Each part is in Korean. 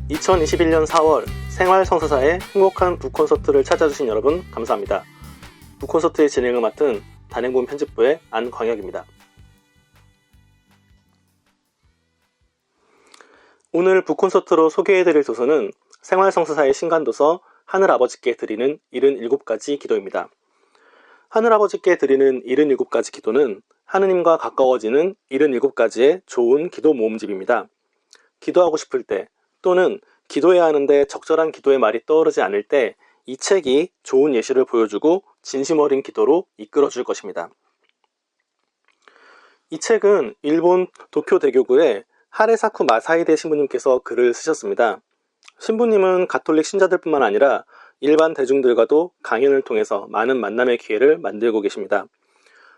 2021년 4월 생활성서사의 행복한 북콘서트를 찾아주신 여러분 감사합니다. 북콘서트의 진행을 맡은 단행본 편집부의 안광혁입니다. 오늘 북콘서트로 소개해드릴 도서는 생활성서사의 신간도서 하늘아버지께 드리는 77가지 기도입니다. 하늘아버지께 드리는 77가지 기도는 하느님과 가까워지는 77가지의 좋은 기도 모음집입니다. 기도하고 싶을 때 또는 기도해야 하는데 적절한 기도의 말이 떠오르지 않을 때 이 책이 좋은 예시를 보여주고 진심 어린 기도로 이끌어줄 것입니다. 이 책은 일본 도쿄 대교구의 하레사쿠 마사히데 신부님께서 글을 쓰셨습니다. 신부님은 가톨릭 신자들 뿐만 아니라 일반 대중들과도 강연을 통해서 많은 만남의 기회를 만들고 계십니다.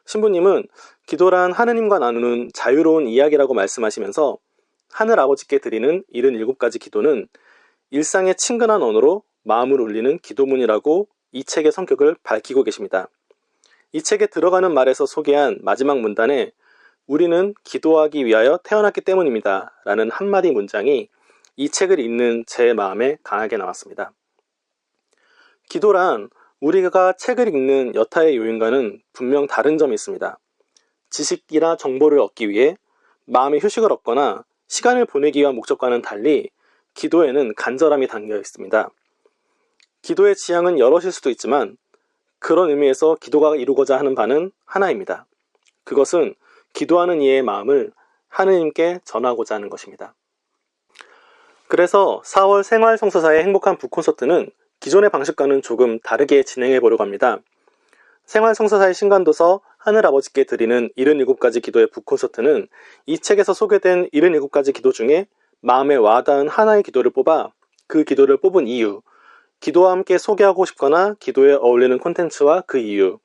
신부님은 기도란 하느님과 나누는 자유로운 이야기라고 말씀하시면서 하늘아버지께 드리는 77가지 기도는 일상의 친근한 언어로 마음을 울리는 기도문이라고 이 책의 성격을 밝히고 계십니다. 이 책에 들어가는 말에서 소개한 마지막 문단에 우리는 기도하기 위하여 태어났기 때문입니다 라는 한마디 문장이 이 책을 읽는 제 마음에 강하게 남았습니다. 기도란 우리가 책을 읽는 여타의 요인과는 분명 다른 점이 있습니다. 지식이나 정보를 얻기 위해 마음의 휴식을 얻거나 시간을 보내기 위한 목적과는 달리 기도에는 간절함이 담겨 있습니다. 기도의 지향은 여럿일 수도 있지만 그런 의미에서 기도가 이루고자 하는 바는 하나입니다. 그것은 기도하는 이의 마음을 하느님께 전하고자 하는 것입니다. 그래서 4월 생활성서사의 행복한 북콘서트는 기존의 방식과는 조금 다르게 진행해 보려고 합니다. 생활성서사의 신간도서 하늘아버지께 드리는 77가지 기도의 북콘서트는 이 책에서 소개된 77가지 기도 중에 마음에 와닿은 하나의 기도를 뽑아 그 기도를 뽑은 이유, 기도와 함께 소개하고 싶거나 기도에 어울리는 콘텐츠와 그 이유,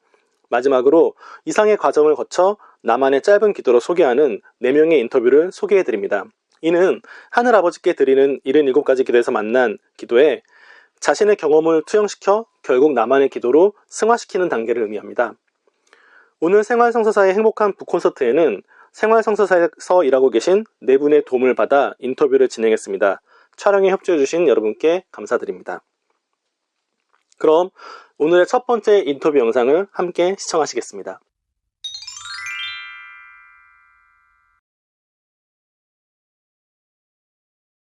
마지막으로 이상의 과정을 거쳐 나만의 짧은 기도로 소개하는 4명의 인터뷰를 소개해드립니다. 이는 하늘아버지께 드리는 77가지 기도에서 만난 기도에 자신의 경험을 투영시켜 결국 나만의 기도로 승화시키는 단계를 의미합니다. 오늘 생활성서사의 행복한 북콘서트에는 생활성서사에서 일하고 계신 4분의 도움을 받아 인터뷰를 진행했습니다. 촬영에 협조해주신 여러분께 감사드립니다. 그럼 오늘의 첫 번째 인터뷰 영상을 함께 시청하시겠습니다.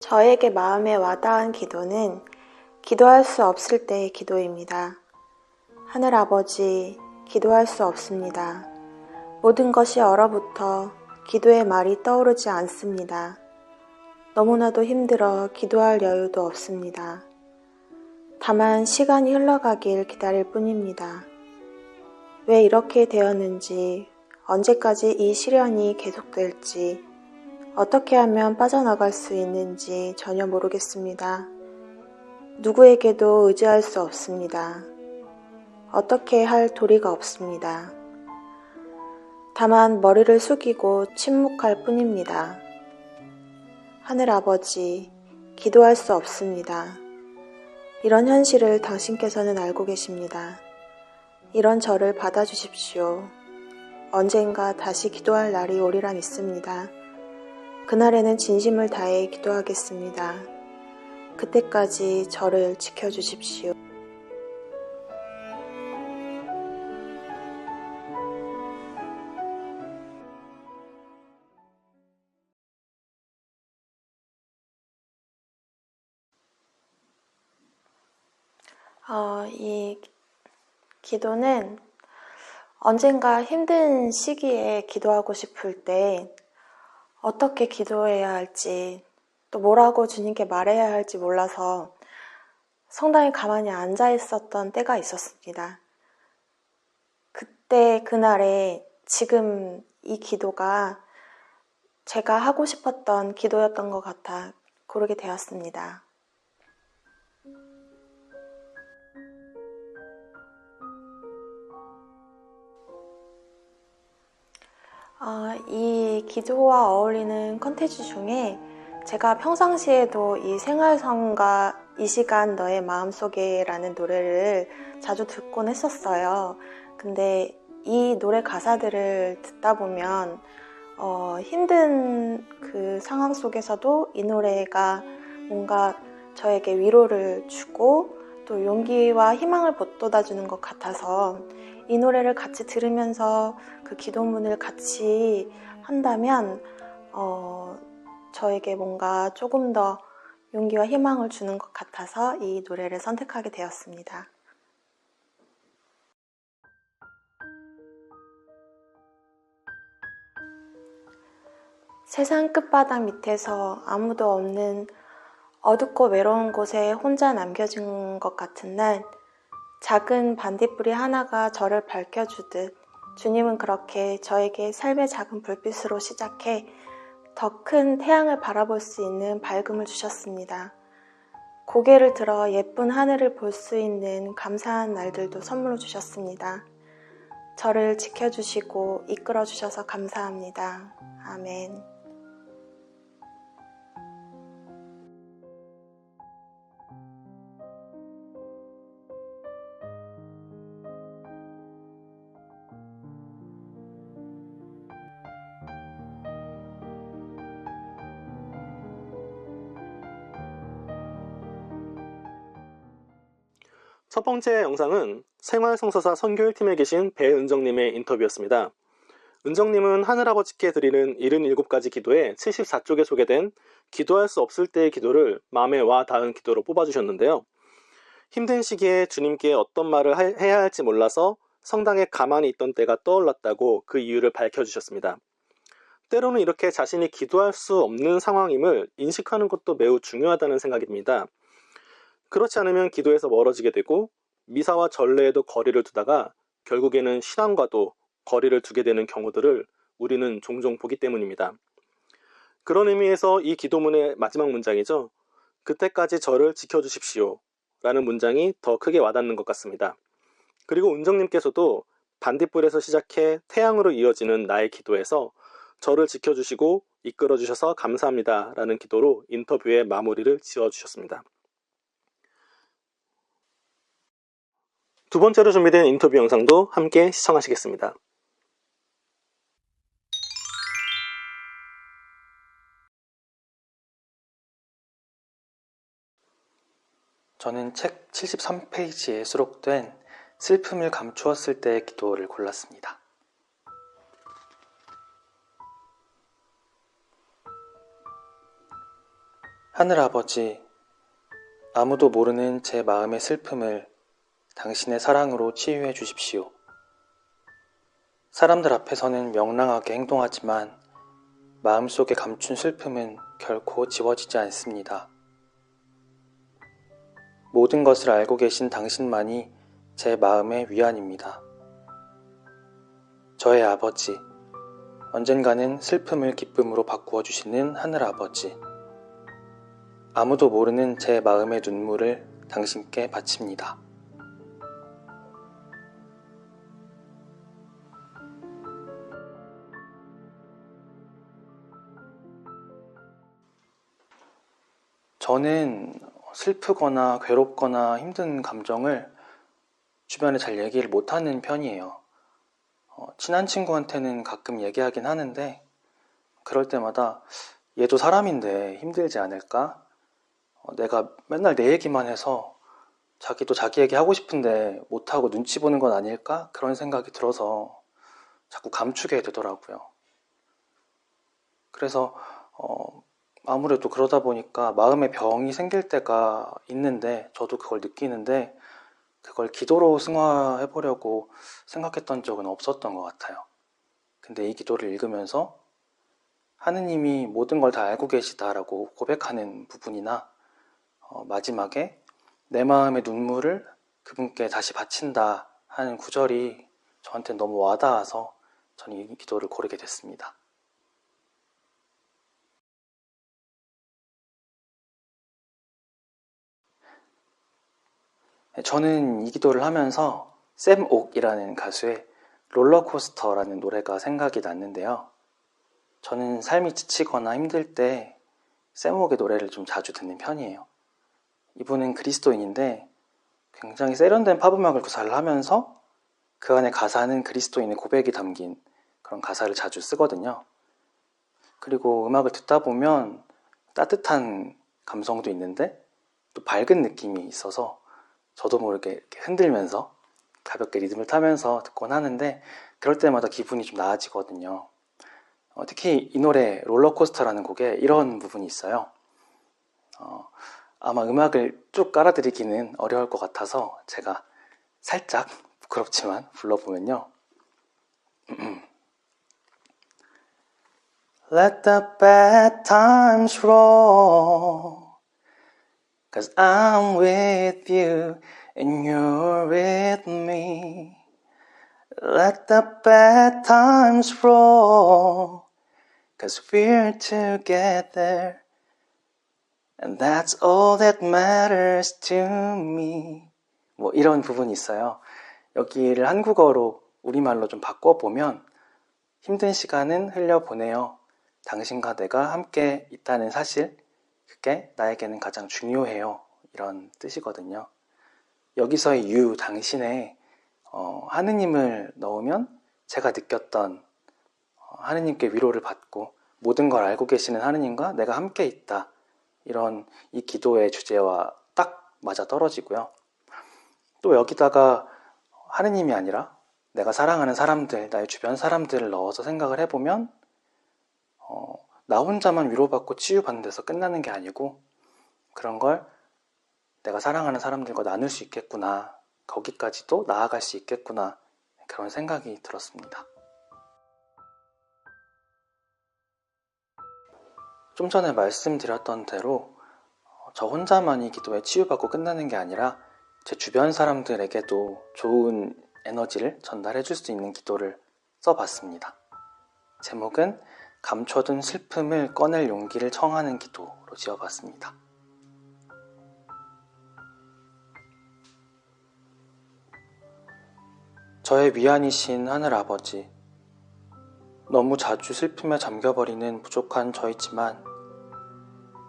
저에게 마음에 와닿은 기도는 기도할 수 없을 때의 기도입니다. 하늘아버지, 기도할 수 없습니다. 모든 것이 얼어붙어 기도의 말이 떠오르지 않습니다. 너무나도 힘들어 기도할 여유도 없습니다. 다만 시간이 흘러가길 기다릴 뿐입니다. 왜 이렇게 되었는지, 언제까지 이 시련이 계속될지, 어떻게 하면 빠져나갈 수 있는지 전혀 모르겠습니다. 누구에게도 의지할 수 없습니다. 어떻게 할 도리가 없습니다. 다만 머리를 숙이고 침묵할 뿐입니다. 하늘아버지, 기도할 수 없습니다. 이런 현실을 당신께서는 알고 계십니다. 이런 저를 받아주십시오. 언젠가 다시 기도할 날이 오리라 믿습니다. 그날에는 진심을 다해 기도하겠습니다. 그때까지 저를 지켜주십시오. 이 기도는 언젠가 힘든 시기에 기도하고 싶을 때 어떻게 기도해야 할지 또 뭐라고 주님께 말해야 할지 몰라서 성당에 가만히 앉아 있었던 때가 있었습니다. 그때 그날에 지금 이 기도가 제가 하고 싶었던 기도였던 것 같아 고르게 되었습니다. 이 기도와 어울리는 컨텐츠 중에 제가 평상시에도 이 생활성가 이 시간 너의 마음속에 라는 노래를 자주 듣곤 했었어요. 근데 이 노래 가사들을 듣다 보면 힘든 그 상황 속에서도 이 노래가 뭔가 저에게 위로를 주고 또 용기와 희망을 북돋아주는 것 같아서 이 노래를 같이 들으면서 그 기도문을 같이 한다면 저에게 뭔가 조금 더 용기와 희망을 주는 것 같아서 이 노래를 선택하게 되었습니다. 세상 끝바닥 밑에서 아무도 없는 어둡고 외로운 곳에 혼자 남겨진 것 같은 날, 작은 반딧불이 하나가 저를 밝혀주듯 주님은 그렇게 저에게 삶의 작은 불빛으로 시작해 더 큰 태양을 바라볼 수 있는 밝음을 주셨습니다. 고개를 들어 예쁜 하늘을 볼 수 있는 감사한 날들도 선물로 주셨습니다. 저를 지켜주시고 이끌어 주셔서 감사합니다. 아멘. 첫 번째 영상은 생활성서사 선교일팀에 계신 배은정님의 인터뷰였습니다. 은정님은 하늘아버지께 드리는 77가지 기도의 74쪽에 소개된 기도할 수 없을 때의 기도를 마음에 와 닿은 기도로 뽑아주셨는데요. 힘든 시기에 주님께 어떤 말을 해야 할지 몰라서 성당에 가만히 있던 때가 떠올랐다고 그 이유를 밝혀주셨습니다. 때로는 이렇게 자신이 기도할 수 없는 상황임을 인식하는 것도 매우 중요하다는 생각입니다. 그렇지 않으면 기도에서 멀어지게 되고 미사와 전례에도 거리를 두다가 결국에는 신앙과도 거리를 두게 되는 경우들을 우리는 종종 보기 때문입니다. 그런 의미에서 이 기도문의 마지막 문장이죠. 그때까지 저를 지켜주십시오 라는 문장이 더 크게 와닿는 것 같습니다. 그리고 은정님께서도 반딧불에서 시작해 태양으로 이어지는 나의 기도에서 저를 지켜주시고 이끌어주셔서 감사합니다 라는 기도로 인터뷰의 마무리를 지어주셨습니다. 두 번째로 준비된 인터뷰 영상도 함께 시청하시겠습니다. 저는 책 73페이지에 수록된 슬픔을 감추었을 때의 기도를 골랐습니다. 하늘아버지, 아무도 모르는 제 마음의 슬픔을 당신의 사랑으로 치유해 주십시오. 사람들 앞에서는 명랑하게 행동하지만 마음속에 감춘 슬픔은 결코 지워지지 않습니다. 모든 것을 알고 계신 당신만이 제 마음의 위안입니다. 저의 아버지, 언젠가는 슬픔을 기쁨으로 바꾸어 주시는 하늘아버지, 아무도 모르는 제 마음의 눈물을 당신께 바칩니다. 저는 슬프거나 괴롭거나 힘든 감정을 주변에 잘 얘기를 못하는 편이에요. 친한 친구한테는 가끔 얘기하긴 하는데 그럴 때마다 얘도 사람인데 힘들지 않을까? 내가 맨날 내 얘기만 해서 자기도 자기 얘기 하고 싶은데 못하고 눈치 보는 건 아닐까? 그런 생각이 들어서 자꾸 감추게 되더라고요. 그래서 아무래도 그러다 보니까 마음에 병이 생길 때가 있는데 저도 그걸 느끼는데 그걸 기도로 승화해보려고 생각했던 적은 없었던 것 같아요. 근데 이 기도를 읽으면서 하느님이 모든 걸 다 알고 계시다라고 고백하는 부분이나 마지막에 내 마음의 눈물을 그분께 다시 바친다 하는 구절이 저한테 너무 와닿아서 저는 이 기도를 고르게 됐습니다. 저는 이 기도를 하면서 샘 옥이라는 가수의 롤러코스터라는 노래가 생각이 났는데요. 저는 삶이 지치거나 힘들 때 샘 옥의 노래를 좀 자주 듣는 편이에요. 이분은 그리스도인인데 굉장히 세련된 팝음악을 구사를 하면서 그 안에 가사는 그리스도인의 고백이 담긴 그런 가사를 자주 쓰거든요. 그리고 음악을 듣다 보면 따뜻한 감성도 있는데 또 밝은 느낌이 있어서 저도 모르게 이렇게 흔들면서 가볍게 리듬을 타면서 듣곤 하는데 그럴 때마다 기분이 좀 나아지거든요. 특히 이 노래 롤러코스터라는 곡에 이런 부분이 있어요. 아마 음악을 쭉 깔아드리기는 어려울 것 같아서 제가 살짝 부끄럽지만 불러보면요. Let the bad times roll, 'cause I'm with you and you're with me. Let the bad times roll, 'cause we're together, and that's all that matters to me. 뭐 이런 부분이 있어요. 여기를 한국어로 우리말로 좀 바꿔보면 힘든 시간은 흘려보내요. 당신과 내가 함께 있다는 사실, 그게 나에게는 가장 중요해요. 이런 뜻이거든요. 여기서의 you, 당신에 하느님을 넣으면 제가 느꼈던 하느님께 위로를 받고 모든 걸 알고 계시는 하느님과 내가 함께 있다. 이런 이 기도의 주제와 딱 맞아 떨어지고요. 또 여기다가 하느님이 아니라 내가 사랑하는 사람들, 나의 주변 사람들을 넣어서 생각을 해보면 나 혼자만 위로받고 치유받는 데서 끝나는 게 아니고 그런 걸 내가 사랑하는 사람들과 나눌 수 있겠구나, 거기까지도 나아갈 수 있겠구나, 그런 생각이 들었습니다. 좀 전에 말씀드렸던 대로 저 혼자만이 기도에 치유받고 끝나는 게 아니라 제 주변 사람들에게도 좋은 에너지를 전달해 줄 수 있는 기도를 써봤습니다. 제목은 감춰둔 슬픔을 꺼낼 용기를 청하는 기도로 지어봤습니다. 저의 위안이신 하늘아버지, 너무 자주 슬픔에 잠겨버리는 부족한 저이지만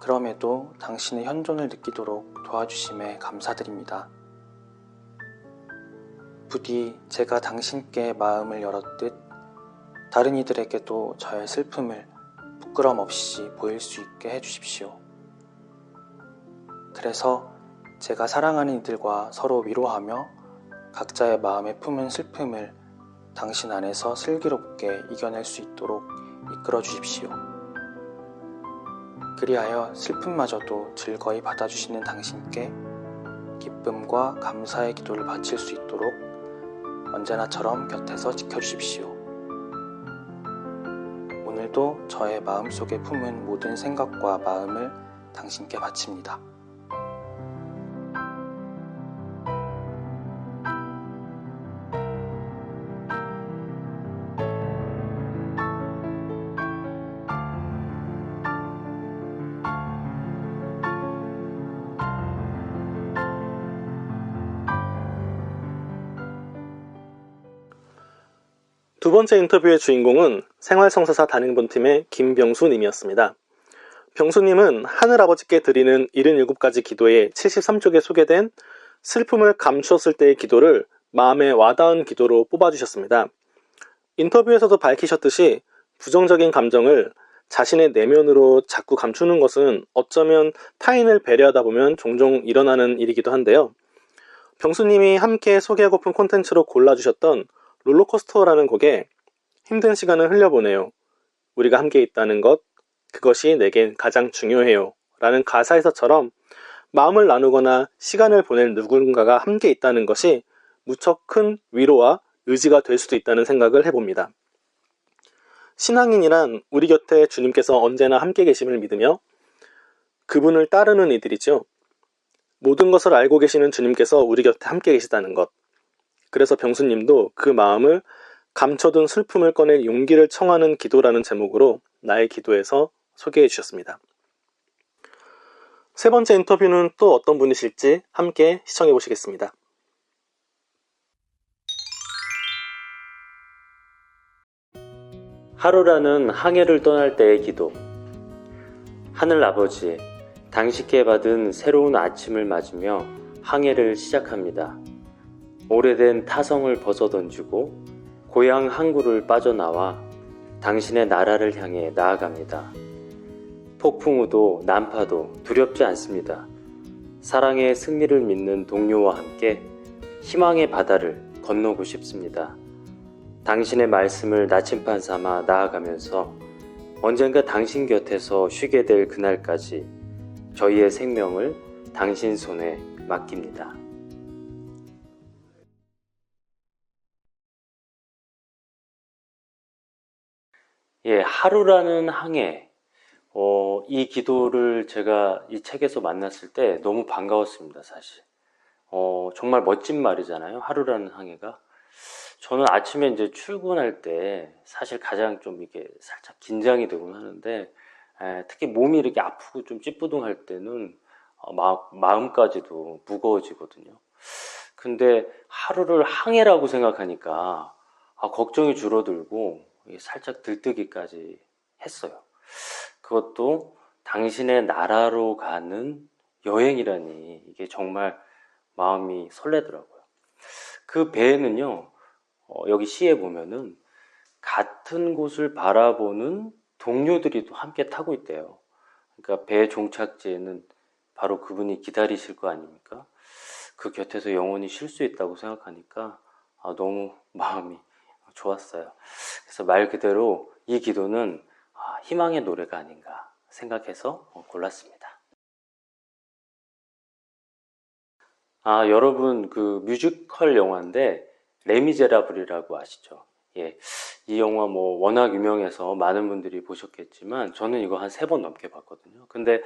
그럼에도 당신의 현존을 느끼도록 도와주심에 감사드립니다. 부디 제가 당신께 마음을 열었듯 다른 이들에게도 저의 슬픔을 부끄럼 없이 보일 수 있게 해주십시오. 그래서 제가 사랑하는 이들과 서로 위로하며 각자의 마음에 품은 슬픔을 당신 안에서 슬기롭게 이겨낼 수 있도록 이끌어 주십시오. 그리하여 슬픔마저도 즐거이 받아주시는 당신께 기쁨과 감사의 기도를 바칠 수 있도록 언제나처럼 곁에서 지켜주십시오. 오늘도 저의 마음속에 품은 모든 생각과 마음을 당신께 바칩니다. 두 번째 인터뷰의 주인공은 생활성사사 단행본팀의 김병수님이었습니다. 병수님은 하늘아버지께 드리는 77가지 기도의 73쪽에 소개된 슬픔을 감추었을 때의 기도를 마음에 와닿은 기도로 뽑아주셨습니다. 인터뷰에서도 밝히셨듯이 부정적인 감정을 자신의 내면으로 자꾸 감추는 것은 어쩌면 타인을 배려하다 보면 종종 일어나는 일이기도 한데요. 병수님이 함께 소개하고픈 콘텐츠로 골라주셨던 롤러코스터라는 곡에 힘든 시간을 흘려보내요. 우리가 함께 있다는 것, 그것이 내겐 가장 중요해요. 라는 가사에서처럼 마음을 나누거나 시간을 보낼 누군가가 함께 있다는 것이 무척 큰 위로와 의지가 될 수도 있다는 생각을 해봅니다. 신앙인이란 우리 곁에 주님께서 언제나 함께 계심을 믿으며 그분을 따르는 이들이죠. 모든 것을 알고 계시는 주님께서 우리 곁에 함께 계시다는 것. 그래서 병수님도 그 마음을 감춰둔 슬픔을 꺼낼 용기를 청하는 기도라는 제목으로 나의 기도에서 소개해 주셨습니다. 세 번째 인터뷰는 또 어떤 분이실지 함께 시청해 보시겠습니다. 하루라는 항해를 떠날 때의 기도. 하늘 아버지, 당신께 받은 새로운 아침을 맞으며 항해를 시작합니다. 오래된 타성을 벗어던지고 고향 항구를 빠져나와 당신의 나라를 향해 나아갑니다. 폭풍우도 난파도 두렵지 않습니다. 사랑의 승리를 믿는 동료와 함께 희망의 바다를 건너고 싶습니다. 당신의 말씀을 나침반 삼아 나아가면서 언젠가 당신 곁에서 쉬게 될 그날까지 저희의 생명을 당신 손에 맡깁니다. 하루라는 항해. 이 기도를 제가 이 책에서 만났을 때 너무 반가웠습니다, 사실. 정말 멋진 말이잖아요, 하루라는 항해가. 저는 아침에 이제 출근할 때 사실 가장 좀 이게 살짝 긴장이 되곤 하는데, 특히 몸이 이렇게 아프고 좀 찌뿌둥할 때는 마음까지도 무거워지거든요. 근데 하루를 항해라고 생각하니까 걱정이 줄어들고 살짝 들뜨기까지 했어요. 그것도 당신의 나라로 가는 여행이라니 이게 정말 마음이 설레더라고요. 그 배에는요, 여기 시에 보면은 같은 곳을 바라보는 동료들이 또 함께 타고 있대요. 그러니까 배 종착지에는 바로 그분이 기다리실 거 아닙니까? 그 곁에서 영원히 쉴 수 있다고 생각하니까 너무 마음이 좋았어요. 그래서 말 그대로 이 기도는 희망의 노래가 아닌가 생각해서 골랐습니다. 여러분, 그 뮤지컬 영화인데 레미제라블이라고 아시죠? 이 영화 뭐 워낙 유명해서 많은 분들이 보셨겠지만 저는 이거 한 3번 넘게 봤거든요. 근데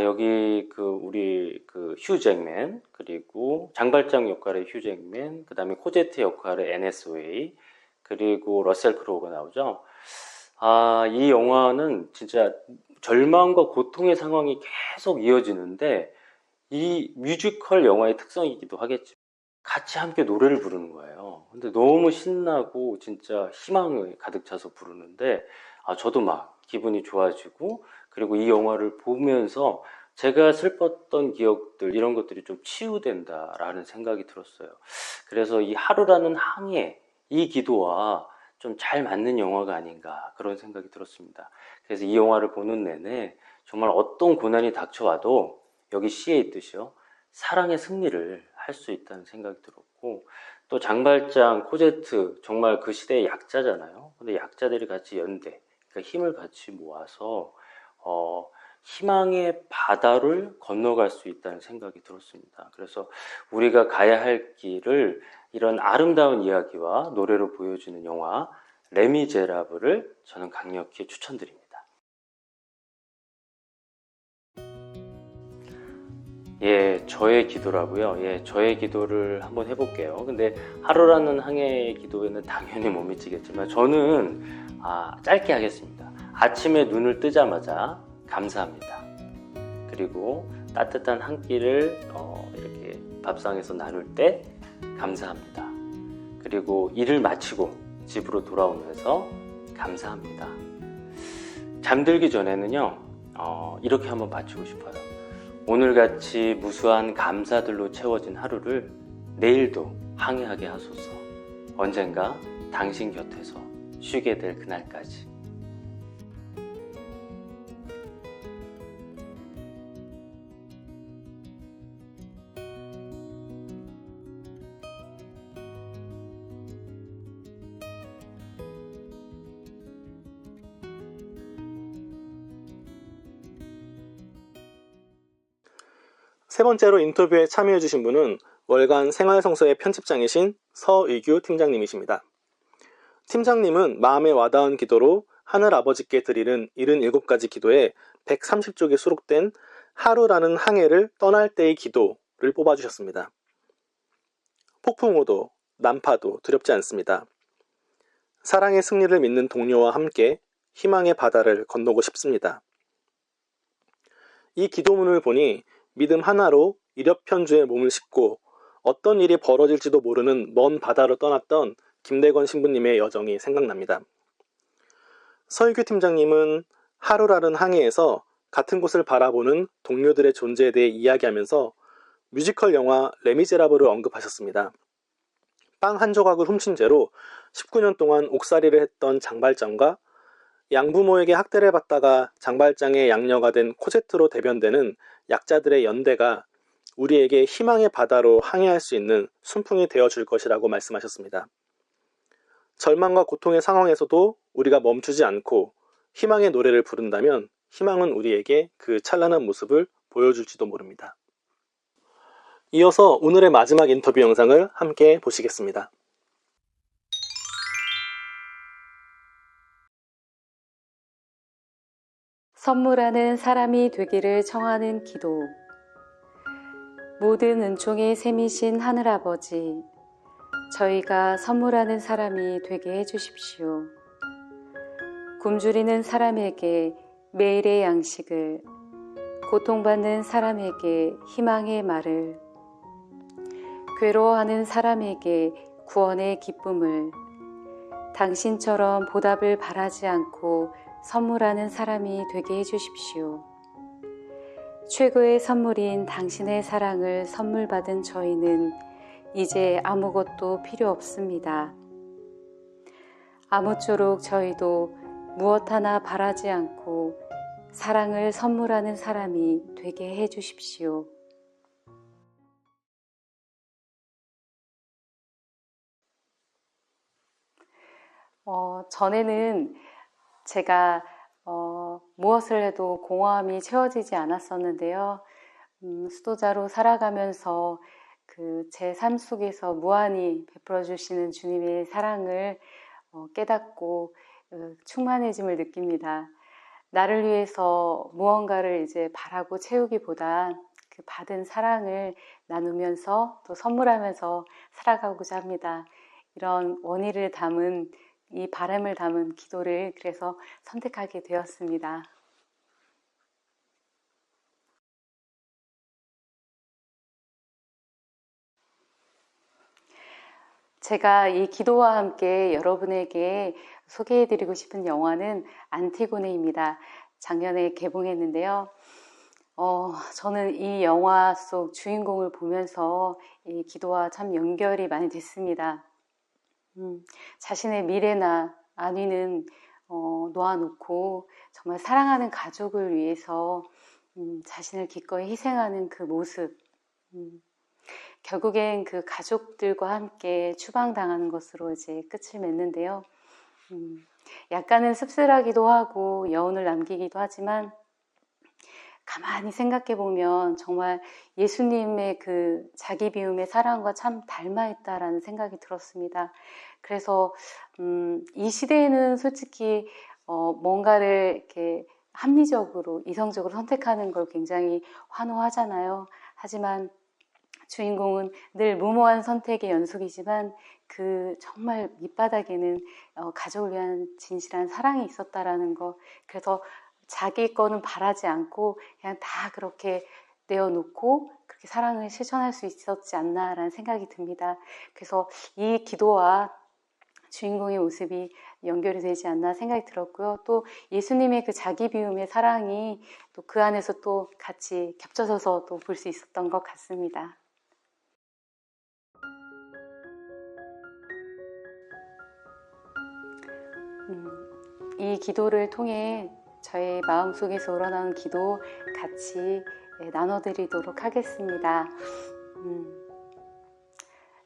여기 우리 휴 잭맨, 그리고 장발장 역할의 휴 잭맨, 그 다음에 코제트 역할의 NS웨이, 그리고 러셀 크로우가 나오죠. 이 영화는 진짜 절망과 고통의 상황이 계속 이어지는데 이 뮤지컬 영화의 특성이기도 하겠지만 같이 함께 노래를 부르는 거예요. 근데 너무 신나고 진짜 희망을 가득 차서 부르는데 저도 막 기분이 좋아지고, 그리고 이 영화를 보면서 제가 슬펐던 기억들, 이런 것들이 좀 치유된다라는 생각이 들었어요. 그래서 이 하루라는 항해, 이 기도와 좀 잘 맞는 영화가 아닌가 그런 생각이 들었습니다. 그래서 이 영화를 보는 내내 정말 어떤 고난이 닥쳐와도 여기 시에 있듯이요, 사랑의 승리를 할 수 있다는 생각이 들었고, 또 장발장, 코제트, 정말 그 시대의 약자잖아요. 근데 약자들이 같이 연대, 그러니까 힘을 같이 모아서 희망의 바다를 건너갈 수 있다는 생각이 들었습니다. 그래서 우리가 가야 할 길을 이런 아름다운 이야기와 노래로 보여주는 영화 레미제라블을 저는 강력히 추천드립니다. 저의 기도라고요. 저의 기도를 한번 해볼게요. 근데 하루라는 항해의 기도에는 당연히 못 미치겠지만 저는 짧게 하겠습니다. 아침에 눈을 뜨자마자 감사합니다. 그리고 따뜻한 한 끼를 이렇게 밥상에서 나눌 때 감사합니다. 그리고 일을 마치고 집으로 돌아오면서 감사합니다. 잠들기 전에는요, 이렇게 한번 바치고 싶어요. 오늘같이 무수한 감사들로 채워진 하루를 내일도 항해하게 하소서. 언젠가 당신 곁에서 쉬게 될 그날까지. 세 번째로 인터뷰에 참여해주신 분은 월간 생활성서의 편집장이신 서의규 팀장님이십니다. 팀장님은 마음에 와닿은 기도로 하늘아버지께 드리는 77가지 기도에 130쪽에 수록된 하루라는 항해를 떠날 때의 기도를 뽑아주셨습니다. 폭풍우도 난파도 두렵지 않습니다. 사랑의 승리를 믿는 동료와 함께 희망의 바다를 건너고 싶습니다. 이 기도문을 보니 믿음 하나로 이력편주에 몸을 싣고 어떤 일이 벌어질지도 모르는 먼 바다로 떠났던 김대건 신부님의 여정이 생각납니다. 서유규 팀장님은 하루라는 항해에서 같은 곳을 바라보는 동료들의 존재에 대해 이야기하면서 뮤지컬 영화 레미제라블을 언급하셨습니다. 빵 한 조각을 훔친 죄로 19년 동안 옥살이를 했던 장발장과 양부모에게 학대를 받다가 장발장의 양녀가 된 코제트로 대변되는 약자들의 연대가 우리에게 희망의 바다로 항해할 수 있는 순풍이 되어줄 것이라고 말씀하셨습니다. 절망과 고통의 상황에서도 우리가 멈추지 않고 희망의 노래를 부른다면 희망은 우리에게 그 찬란한 모습을 보여줄지도 모릅니다. 이어서 오늘의 마지막 인터뷰 영상을 함께 보시겠습니다. 선물하는 사람이 되기를 청하는 기도. 모든 은총의 샘이신 하늘아버지, 저희가 선물하는 사람이 되게 해주십시오. 굶주리는 사람에게 매일의 양식을, 고통받는 사람에게 희망의 말을, 괴로워하는 사람에게 구원의 기쁨을, 당신처럼 보답을 바라지 않고 선물하는 사람이 되게 해주십시오. 최고의 선물인 당신의 사랑을 선물 받은 저희는 이제 아무것도 필요 없습니다. 아무쪼록 저희도 무엇 하나 바라지 않고 사랑을 선물하는 사람이 되게 해주십시오. 전에는 제가 무엇을 해도 공허함이 채워지지 않았었는데요. 수도자로 살아가면서 제 삶 속에서 무한히 베풀어 주시는 주님의 사랑을 깨닫고 충만해짐을 느낍니다. 나를 위해서 무언가를 이제 바라고 채우기보다 그 받은 사랑을 나누면서 또 선물하면서 살아가고자 합니다. 이런 원의를 담은 이 바람을 담은 기도를 그래서 선택하게 되었습니다. 제가 이 기도와 함께 여러분에게 소개해드리고 싶은 영화는 안티고네입니다. 작년에 개봉했는데요. 저는 이 영화 속 주인공을 보면서 이 기도와 참 연결이 많이 됐습니다. 자신의 미래나 안위는 놓아놓고 정말 사랑하는 가족을 위해서 자신을 기꺼이 희생하는 그 모습, 결국엔 그 가족들과 함께 추방당하는 것으로 이제 끝을 맺는데요. 약간은 씁쓸하기도 하고 여운을 남기기도 하지만 가만히 생각해 보면 정말 예수님의 그 자기 비움의 사랑과 참 닮아있다라는 생각이 들었습니다. 그래서 이 시대에는 솔직히 뭔가를 이렇게 합리적으로 이성적으로 선택하는 걸 굉장히 환호하잖아요. 하지만 주인공은 늘 무모한 선택의 연속이지만 그 정말 밑바닥에는 가족을 위한 진실한 사랑이 있었다라는 거. 그래서 자기 거는 바라지 않고 그냥 다 그렇게 내어놓고 그렇게 사랑을 실천할 수 있었지 않나라는 생각이 듭니다. 그래서 이 기도와 주인공의 모습이 연결이 되지 않나 생각이 들었고요. 또 예수님의 그 자기 비움의 사랑이 또 그 안에서 또 같이 겹쳐져서 또 볼 수 있었던 것 같습니다. 이 기도를 통해 저의 마음속에서 우러나온 기도 같이 나눠드리도록 하겠습니다.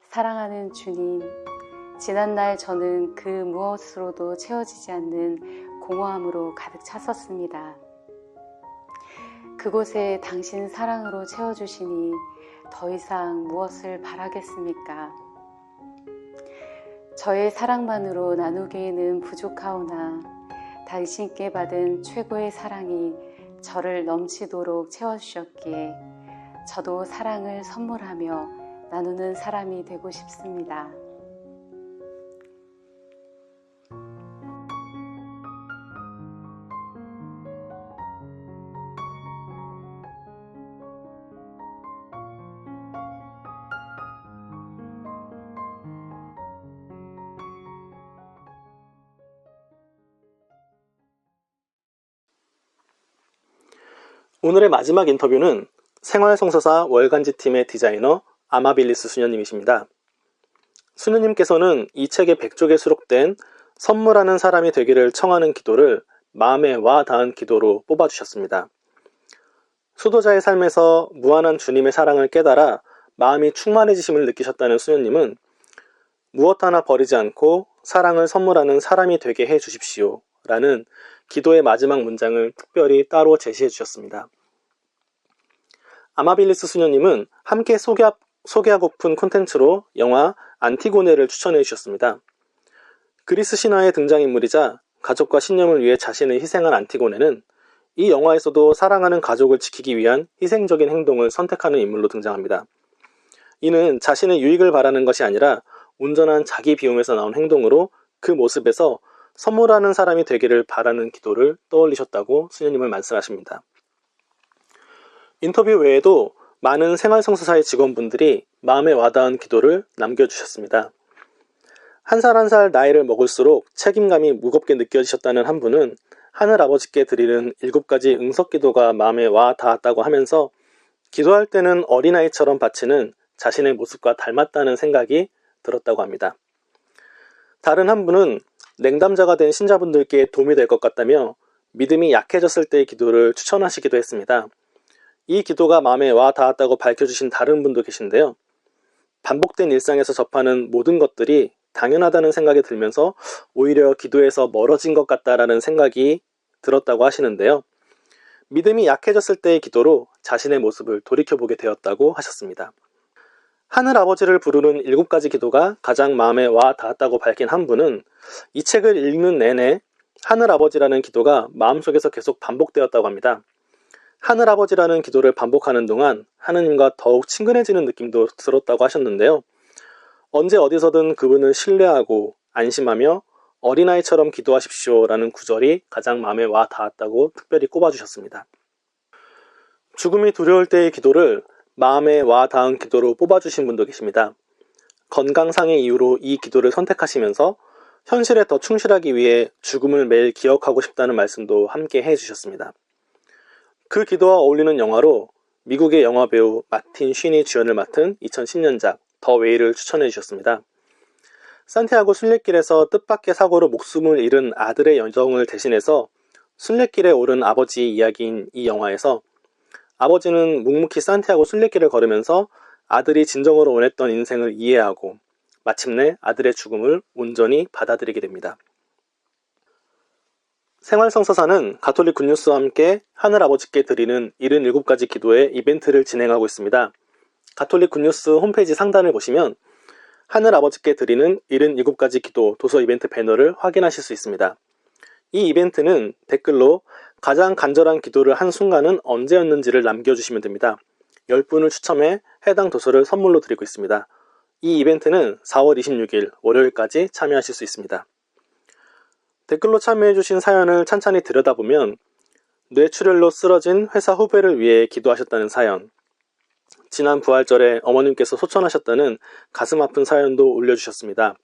사랑하는 주님, 지난날 저는 그 무엇으로도 채워지지 않는 공허함으로 가득 찼었습니다. 그곳에 당신 사랑으로 채워주시니 더 이상 무엇을 바라겠습니까? 저의 사랑만으로 나누기에는 부족하오나 당신께 받은 최고의 사랑이 저를 넘치도록 채워주셨기에 저도 사랑을 선물하며 나누는 사람이 되고 싶습니다. 오늘의 마지막 인터뷰는 생활성서사 월간지팀의 디자이너 아마빌리스 수녀님이십니다. 수녀님께서는 이 책의 100쪽에 수록된 선물하는 사람이 되기를 청하는 기도를 마음에 와 닿은 기도로 뽑아주셨습니다. 수도자의 삶에서 무한한 주님의 사랑을 깨달아 마음이 충만해지심을 느끼셨다는 수녀님은 무엇 하나 버리지 않고 사랑을 선물하는 사람이 되게 해 주십시오 라는 기도의 마지막 문장을 특별히 따로 제시해 주셨습니다. 아마빌리스 수녀님은 함께 소개하고픈 콘텐츠로 영화 안티고네를 추천해 주셨습니다. 그리스 신화의 등장인물이자 가족과 신념을 위해 자신을 희생한 안티고네는 이 영화에서도 사랑하는 가족을 지키기 위한 희생적인 행동을 선택하는 인물로 등장합니다. 이는 자신의 유익을 바라는 것이 아니라 온전한 자기 비움에서 나온 행동으로 그 모습에서 선물하는 사람이 되기를 바라는 기도를 떠올리셨다고 수녀님은 말씀하십니다. 인터뷰 외에도 많은 생활성서사의 직원분들이 마음에 와닿은 기도를 남겨주셨습니다. 한 살 한 살 나이를 먹을수록 책임감이 무겁게 느껴지셨다는 한 분은 하늘아버지께 드리는 7가지 응석기도가 마음에 와 닿았다고 하면서 기도할 때는 어린아이처럼 바치는 자신의 모습과 닮았다는 생각이 들었다고 합니다. 다른 한 분은 냉담자가 된 신자분들께 도움이 될 것 같다며 믿음이 약해졌을 때의 기도를 추천하시기도 했습니다. 이 기도가 마음에 와 닿았다고 밝혀주신 다른 분도 계신데요. 반복된 일상에서 접하는 모든 것들이 당연하다는 생각이 들면서 오히려 기도에서 멀어진 것 같다라는 생각이 들었다고 하시는데요. 믿음이 약해졌을 때의 기도로 자신의 모습을 돌이켜보게 되었다고 하셨습니다. 하늘아버지를 부르는 7가지 기도가 가장 마음에 와 닿았다고 밝힌 한 분은 이 책을 읽는 내내 하늘아버지라는 기도가 마음속에서 계속 반복되었다고 합니다. 하늘아버지라는 기도를 반복하는 동안 하느님과 더욱 친근해지는 느낌도 들었다고 하셨는데요. 언제 어디서든 그분을 신뢰하고 안심하며 어린아이처럼 기도하십시오라는 구절이 가장 마음에 와 닿았다고 특별히 꼽아주셨습니다. 죽음이 두려울 때의 기도를 마음에 와 닿은 기도로 뽑아주신 분도 계십니다. 건강상의 이유로 이 기도를 선택하시면서 현실에 더 충실하기 위해 죽음을 매일 기억하고 싶다는 말씀도 함께 해주셨습니다. 그 기도와 어울리는 영화로 미국의 영화배우 마틴 쉰이 주연을 맡은 2010년작 더 웨이를 추천해 주셨습니다. 산티아고 순례길에서 뜻밖의 사고로 목숨을 잃은 아들의 여정을 대신해서 순례길에 오른 아버지의 이야기인 이 영화에서 아버지는 묵묵히 산티아고 순례길을 걸으면서 아들이 진정으로 원했던 인생을 이해하고 마침내 아들의 죽음을 온전히 받아들이게 됩니다. 생활성서사는 가톨릭 굿뉴스와 함께 하늘아버지께 드리는 77가지 기도의 이벤트를 진행하고 있습니다. 가톨릭 굿뉴스 홈페이지 상단을 보시면 하늘아버지께 드리는 77가지 기도 도서 이벤트 배너를 확인하실 수 있습니다. 이 이벤트는 댓글로 가장 간절한 기도를 한 순간은 언제였는지를 남겨주시면 됩니다. 10분을 추첨해 해당 도서를 선물로 드리고 있습니다. 이 이벤트는 4월 26일 월요일까지 참여하실 수 있습니다. 댓글로 참여해주신 사연을 찬찬히 들여다보면 뇌출혈로 쓰러진 회사 후배를 위해 기도하셨다는 사연, 지난 부활절에 어머님께서 소천하셨다는 가슴 아픈 사연도 올려주셨습니다.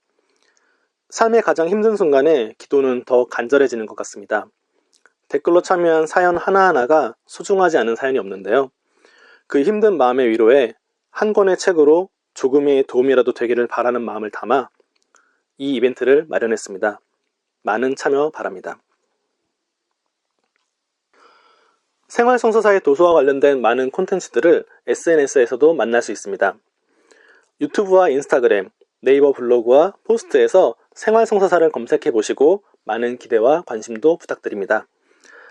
삶의 가장 힘든 순간에 기도는 더 간절해지는 것 같습니다. 댓글로 참여한 사연 하나하나가 소중하지 않은 사연이 없는데요. 그 힘든 마음의 위로에 한 권의 책으로 조금의 도움이라도 되기를 바라는 마음을 담아 이 이벤트를 마련했습니다. 많은 참여 바랍니다. 생활성서사의 도서와 관련된 많은 콘텐츠들을 SNS에서도 만날 수 있습니다. 유튜브와 인스타그램, 네이버 블로그와 포스트에서 생활성서사를 검색해 보시고 많은 기대와 관심도 부탁드립니다.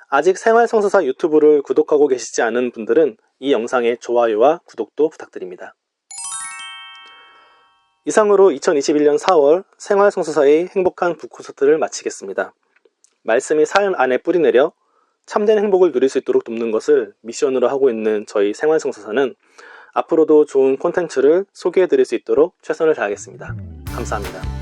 아직 생활성서사 유튜브를 구독하고 계시지 않은 분들은 이 영상의 좋아요와 구독도 부탁드립니다. 이상으로 2021년 4월 생활성서사의 행복한 북콘서트를 마치겠습니다. 말씀이 삶 안에 뿌리내려 참된 행복을 누릴 수 있도록 돕는 것을 미션으로 하고 있는 저희 생활성서사는 앞으로도 좋은 콘텐츠를 소개해드릴 수 있도록 최선을 다하겠습니다. 감사합니다.